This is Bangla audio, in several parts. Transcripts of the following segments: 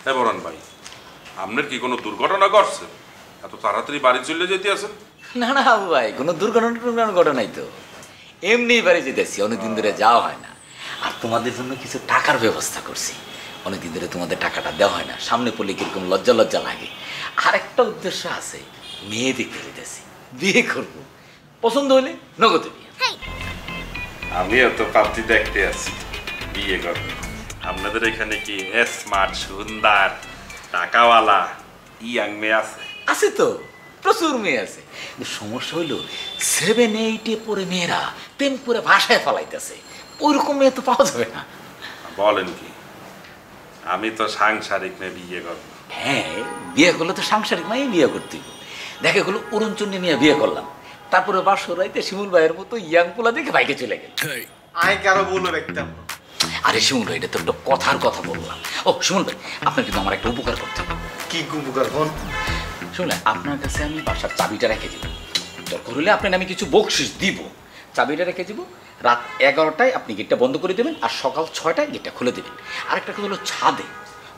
হ্যাঁ বরান ভাই, আপনার কি কোনো দুর্ঘটনা ঘটছে? এত তাড়াতাড়ি বাড়ি চলে যেতে আছেন? না না বাবু ভাই, কোনো দুর্ঘটনা ঘটনাই তো, এমনি বাড়ি যেতেছি, অনেকদিন ধরে যাওয়া হয় না। আর তোমাদের জন্য কিছু টাকার ব্যবস্থা করছি, অনেকদিন ধরে তোমাদের টাকাটা দেওয়া হয় না, সামনে পড়লে কিরকম লজ্জা লজ্জা লাগে। আর একটা উদ্দেশ্য আছে, মেয়ে দেখতে যেতেছি, বিয়ে করবো, পছন্দ হলে নগদে বিয়ে। আমিও তো পাত্রী দেখতে আছি, বিয়ে করবো। আপনাদের এখানে কি স্মার্ট সুন্দর টাকাওয়ালা ইয়াং মেয়ে আছে? আছে তো, প্রচুর মেয়ে আছে, কিন্তু সমস্যা হইলো 7-8 পরে মেয়েরা প্রেম করে ভাষায় ফলাইতেছে, ওইরকম মেয়ে তো পাওয়া যাবে না। বলেন কি? আমি তো সাংসারিক মেয়ে বিয়ে করবো। হ্যাঁ, বিয়ে করলে তো সাংসারিক মেয়ে বিয়ে করতে হবে। দেখা গেলো অরুণচন্ডী মেয়ে বিয়ে করলাম, তারপরে বাসর রাইতে শিমুল ভাইয়ের মতো ইয়াং পোলা দেখে ভাইকে চলে গেল। আই কারো বলে রাখতাম। আরে শিমুল ভাই, এটা তো একটা কথার কথা বললাম। ও শিমুল ভাই, আপনার কিন্তু আমার একটা উপকার করতে হবে। কি উপকার কোন? শুনলে, আপনার কাছে আমি বাসার চাবিটা রেখে দিব, দরকার হলে আপনাকে আমি কিছু বকশিস দিব। চাবিটা রেখে দিব, রাত 11টায় আপনি গেটটা বন্ধ করে দেবেন, আর সকাল 6টায় গেটটা খুলে দেবেন। আরেকটা কথা হলো, ছাদে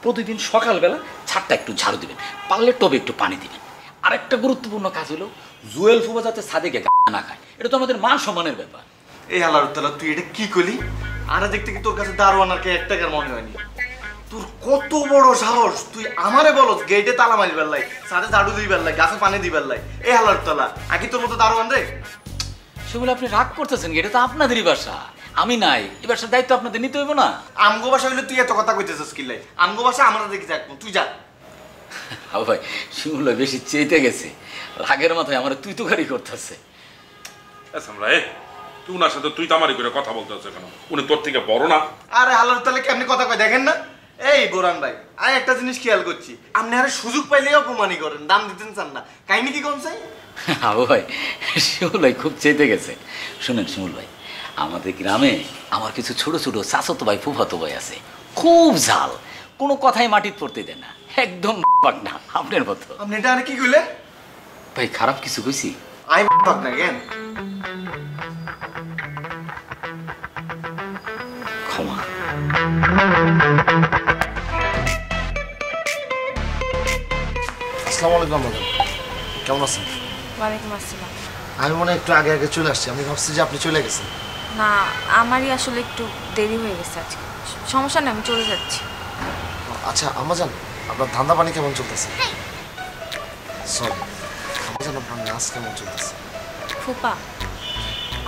প্রতিদিন সকালবেলা ছাদটা একটু ঝাড়ু দেবেন, পারলে টবে একটু পানি দিবেন। আরেকটা গুরুত্বপূর্ণ কাজ হলো, জুয়েল ফুবা যাতে ছাদে গিয়ে না খায়, এটা তো আমাদের মান সম্মানের ব্যাপার। এই আল্লাহর তাআলা, তুই এটা কি করলি? আরে দেখতে কি তোর কাছে দারোয়ান আর কে এক টাকার মনে হয়নি? তোর কত বড় সাহস, তুই আমারে বলস গেটে তালা মারিবার লাই, সাথে ঝাড়ু দিবার লাই, গাছে পানি দিবার লাই। এই আল্লাহর তাআলা, আকি তোর মতো দারোয়ান রে? সেগুলো আপনি রাগ করতেছেন, এটা তো আপনাদেরই বাসা, আমি নাই, এই বাসার দায়িত্ব আপনাদের নিতে হইব না? আমগো ভাষা হইলে তুই এত কথা কইতেছিস কি লাই? আমগো ভাষা আমরা দেখি যাক, তুই যা। হ্যাঁ ভাই, শিমুল বেশি চেয়েতে গেছে, রাগের মাথায় আমার তুই তো গাড়ি করতেছে। আমরা তুই ওনার সাথে তুই তামারি করে কথা বলতে হচ্ছে কেন? উনি তোর থেকে বড় না? আরে আল্লাহর তাআলা কেমনি কথা কয় দেখেন না? এই বোরান ভাই, আমি একটা জিনিস খেয়াল করছি, আপনি আরে সুযোগ পাইলেই অপমানই করেন, দাম দিতেন চান না। কাহিনী কি কোন চাই? আবু ভাই, শিমুল ভাই খুব চেতে গেছে। শুনেন শিমুল ভাই, আমাদের গ্রামে আমার কিছু ছোট ছোট চাচাতো ভাই ফুফাতো ভাই আছে, খুব ঝাল, কোনো কথাই মাটির পড়তে দেয় না, একদম বাক না আপনার মতো। আপনি এটা আরে কি কইলেন? ভাই খারাপ কিছু কইছি? আই বাক না কেন? ক্ষমা। আসসালামু আলাইকুম ম্যাডাম, কেমন আছেন? ওয়ালাইকুম আসসালাম। আমি মনে হয় একটু আগে আগে চলে আসছি, আমি ভাবছি যে আপনি চলে গেছেন। না, আমারই আসলে একটু দেরি হয়ে গেছে আজকে। সমস্যা নেই, আমি চলে যাচ্ছি। আচ্ছা আম্মাজান, আপনার ধান্দা পানি কেমন চলতেছে? সরি আম্মাজান, আপনার নাচ কেমন চলতেছে? ফুপা,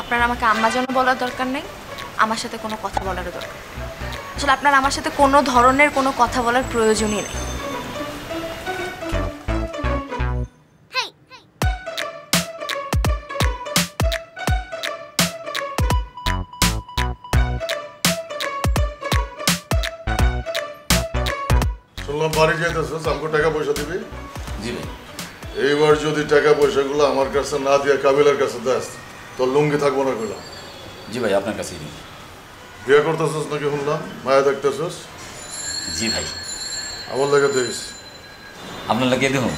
আপনার আমাকে আম্মা যেন বলার দরকার নেই, আমার সাথে কোনো কথা বলারও দরকার নেই। আসলে আপনার আমার সাথে কোনো ধরনের কোনো কথা বলার প্রয়োজনই নেই। শুনলাম বাড়ি যাইতেছিস, আমাকে টাকা পয়সা দিবি। জি ভাই। এইবার যদি টাকা পয়সাগুলো আমার কাছে না দিয়ে কাবিলার কাছে দেস, তোর লুঙ্গি থাকবো না কইলাম। জি ভাই, আপনার কাছেই দিন। বিয়ে করতেছিস নাকি শুনলাম, মায়া দেখতেছিস? জি ভাই। আমার লেগে দিস। আপনার লাগে দেখুন,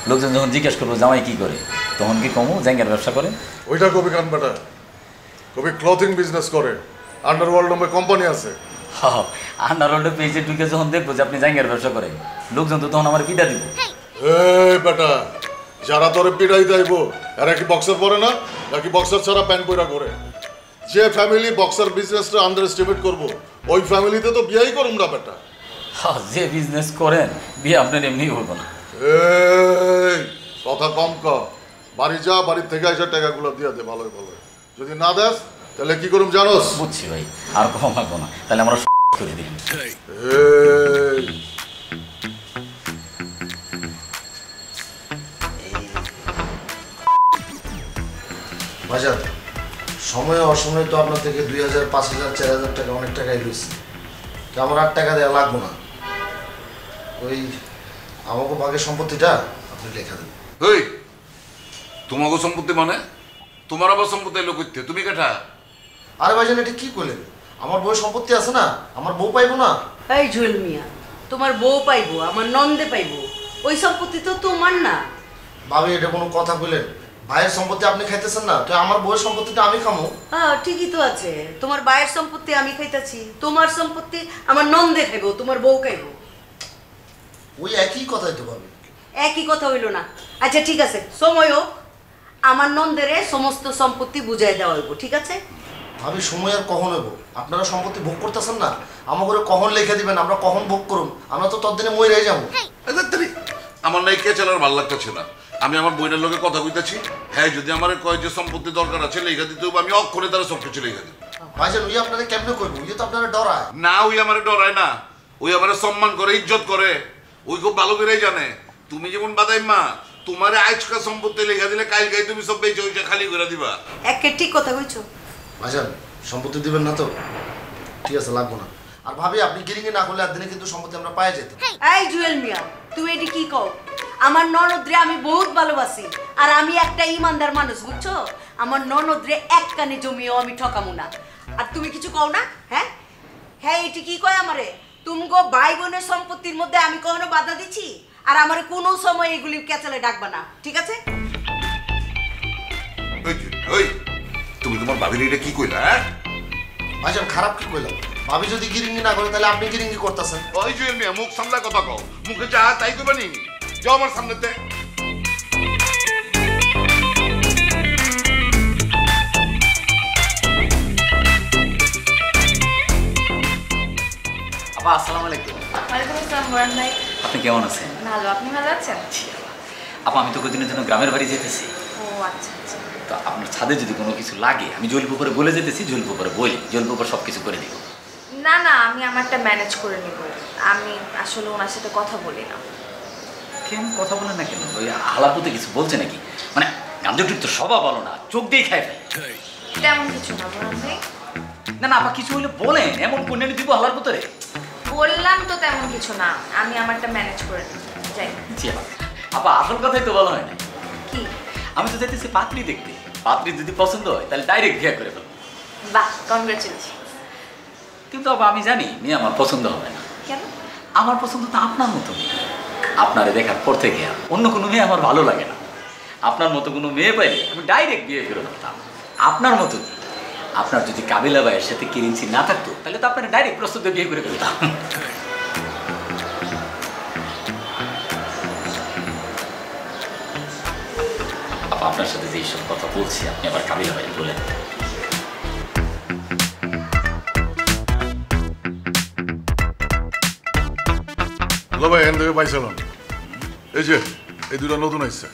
লোকজন যখন জিজ্ঞেস করবো জামাই কি করে, তখন কি কমু জাঙ্গের ব্যবসা করেন? ওইটা কবি কান বেটা, কবি ক্লথিং বিজনেস করে, আন্ডারওয়ার্ল্ড নামে কোম্পানি আছে। আন্ডারওয়ার্ল্ডে পেজে ঢুকে যখন দেখবো যে আপনি জাঙ্গের ব্যবসা করেন, লোকজন তো তখন আমার পিটা দিব। এই বেটা, যারা তোরে পিড়াই দেব এরা কি বক্সার পরে না, নাকি বক্সার ছাড়া প্যান্ট পরা করে? যে ফ্যামিলি বক্সার বিজনেসটা আন্ডার এস্টিমেট করবো, ওই ফ্যামিলিতে তো বিয়েই করুম না বেটা। যে বিজনেস করেন, বিয়ে আপনার এমনি হইব না। এই কথা কম কর, বাড়ি যা, বাড়ির থেকে এসে টাকাগুলো দিয়ে দে ভালোই ভালো। যদি না দেস তাহলে কি করুম জানোস? বুঝছি ভাই, আর কম লাগবো না, তাহলে আমরা করে দিন। এই বাজার সময় অসময়ে তো আপনার থেকে 2000, 5000, 4000 টাকা অনেক টাকাই লইছি, তো আমার 8 টাকা দেওয়া লাগবো না। ওই আমাকে ভাগের সম্পত্তিটা আপনি লেখা দেবেন। ওই তোমাকে সম্পত্তি মানে? তোমার আবার সম্পত্তি এলো করতে, তুমি কেটা? আরে ভাইজান, এটা কি করলেন? আমার বউয়ের সম্পত্তি আছে না, আমার বউ পাইবো না? এই জুয়েল মিয়া, তোমার বউ পাইবো, আমার নন্দে পাইবো, ওই সম্পত্তি তো তোমার না। ভাবি, এটা কোনো কথা বললেন? ভাইয়ের সম্পত্তি আপনি খাইতেছেন না, তো আমার বউয়ের সম্পত্তিটা আমি খামো? হ্যাঁ ঠিকই তো আছে, তোমার ভাইয়ের সম্পত্তি আমি খাইতাছি, তোমার সম্পত্তি আমার নন্দে খাইবো, তোমার বউ খাইবো। ওই একই কথাই তো পাবে। একই কথা হইল না। আচ্ছা ঠিক আছে, সময় হোক, আমার নন্দের সমস্ত সম্পত্তি বুঝাই দেওয়া হইব, ঠিক আছে? ভাবি সময় আর কখন হইব? আপনারা সম্পত্তি ভোগ করতেছেন না, আমার করে কখন লিখে দিবেন, আমরা কখন ভোগ করুন? আমরা তো ততদিনে মই রয়ে যাবো। আমার নাই কে চালার ভাল লাগতেছে না। আমি আমার বইনের লোকে কথা কইতেছি, হ্যাঁ যদি আমার কয় যে সম্পত্তি দরকার আছে লেখা দিতে হবে, আমি অক্ষরে তারা সবকিছু লেখা দিব। ভাইজান ওই আপনাদের কেমনে করবো? ওই তো আপনারা ডরায় না, ওই আমার ডরায় না, ওই আমার সম্মান করে, ইজ্জত করে, ওই খুব ভালো করেই জানে। তুমি যেমন বাদাই মা, তোমার আজকা সম্পত্তি লেখা দিলে কাল গাই তুমি সব বেঁচে ওইটা খালি করে দিবা। একে ঠিক কথা কইছো। ভাইজান সম্পত্তি দিবেন না তো? ঠিক আছে, লাগবো না। আর ভাবি আপনি গিরিঙ্গি না করলে একদিনে কিন্তু সম্পত্তি আমরা পাই যেতাম। এই জুয়েল মিয়া, তুমি এটি কি কও? আমার ননদরে আমি বহুত ভালোবাসি, আর আমি একটা ইমানদার মানুষ, বুঝছো? আমার ননদরে এক কানে জমিও আমি ঠকামু না। আর তুমি কিছু কও না? হ্যাঁ হ্যাঁ, এটি কি কয় আমারে? তুমগো ভাই বোনের সম্পত্তির মধ্যে আমি কখনো বাধা দিচ্ছি? আর আমারে কোনো সময় এগুলি ক্যাচালে ডাকবা না, ঠিক আছে? ওই তুমি তোমার ভাবির এটা কি কইলা? হ্যাঁ ভাইজান খারাপ কি কইলাম? ভাবি যদি গিরিঙ্গি না করে তাহলে আপনি গিরিঙ্গি করতেছেন। ওই জুয়েল মিয়া, মুখ সামলা কথা কও, মুখে যা তাই কইবা নি? যাও আমার সামনেতে। আপা আসসালামু আলাইকুম। ওয়ালাইকুম আসসালাম বরুণ ভাই। আপনি কেমন আছেন? ভালো, আপনি ভালো আছেন? আপা আমি তো কদিনের জন্য গ্রামের বাড়ি যেতেছি, ও আচ্ছা আচ্ছা। তো আপনার ছাদে যদি কোনো কিছু লাগে আমি জলপুকুরে বলে যেতেছি, জলপুকুরে বলি, জলপুকুর সব কিছু করে দিব। না না, আমি আমারটা ম্যানেজ করে নিব। আমি আসলে ওনার সাথে কথা বলি না। কেন কথা বলেন না কেন? ওই আলাপুতে কিছু বলছে নাকি? মানে গাঞ্জটির তো স্বভাব বলো না, চোখ দিয়ে খাই ফেলে। তেমন কিছু না বরুণ ভাই। না না আপা, কিছু হইলে বলেন, এমন কোন দিব আলার পুতরে। বললাম তো তেমন কিছু না, আমি আমারটা ম্যানেজ করে নিব। যাই। জি আপা। আপা আসল কথাই তো বলা হয় না। কি? আমি তো যাইতেছি পাত্রী দেখতে, পাত্রী যদি পছন্দ হয় তাহলে ডাইরেক্ট বিয়ে করে ফেলবো। বাহ, কনগ্রাচুলেশন। কিন্তু আপা আমি জানি মেয়ে আমার পছন্দ হবে না। কেন? আমার পছন্দ তো আপনার মতো মেয়ে। আপনারে দেখার পর থেকে অন্য কোনো মেয়ে আমার ভালো লাগে না। আপনার মতো কোনো মেয়ে পাইলে আমি ডাইরেক্ট বিয়ে করে ফেলতাম। আপনার মতো কি? আপনার যদি কাবিলা ভাইয়ের সাথে কিরিঞ্চি না থাকতো তাহলে তো আপনারা ডাইরেক্ট প্রস্তুত বিয়ে করে ফেলতাম। আপা আপনার সাথে যে এইসব কথা বলছি আপনি আবার কাবিলা ভাই বলেন। হ্যালো ভাই, এখান থেকে পাইছিলাম। এই যে এই দুটো নতুন আসছে।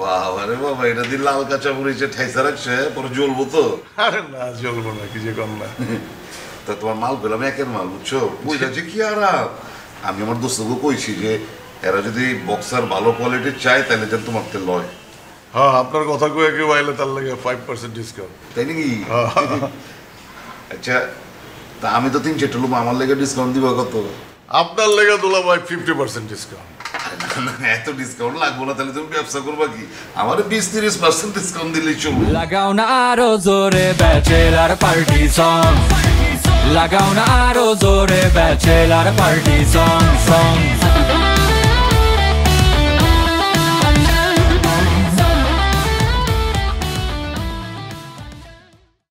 বাবা রে বাবা, এটা দিয়ে লাল কাঁচা মরিচে ঠাইসা রাখছে, পরে জ্বলবো তো? আরে না, জ্বলবো না, কি যে কম না। তা তোমার মাল পেলাম একের মাল, বুঝছো? বুঝলা যে কি আরাম। আমি আমার দোস্তকে কইছি যে এরা যদি বক্সার ভালো কোয়ালিটির চায় তাহলে যেন তোমার তে লয়। হ্যাঁ, আপনার কথা কয়ে কেউ আইলে তার লাগে 5% ডিসকাউন্ট। তাই নাকি? আচ্ছা, তা আমি তো 3-4 লুম, আমার লেগে ডিসকাউন্ট দিবা কত? আপনার লেগে তোলা ভাই 50% ডিসকাউন্ট। এত ডিসকাউন্ট লাগবো না, তাহলে তুমি ব্যবসা করবা কি? আমার 20-30% ডিসকাউন্ট দিলেই চলবে। লাগাও না আরো জোরে ব্যাচেলার পার্টি সং, লাগাও না আরো জোরে ব্যাচেলার পার্টি সং।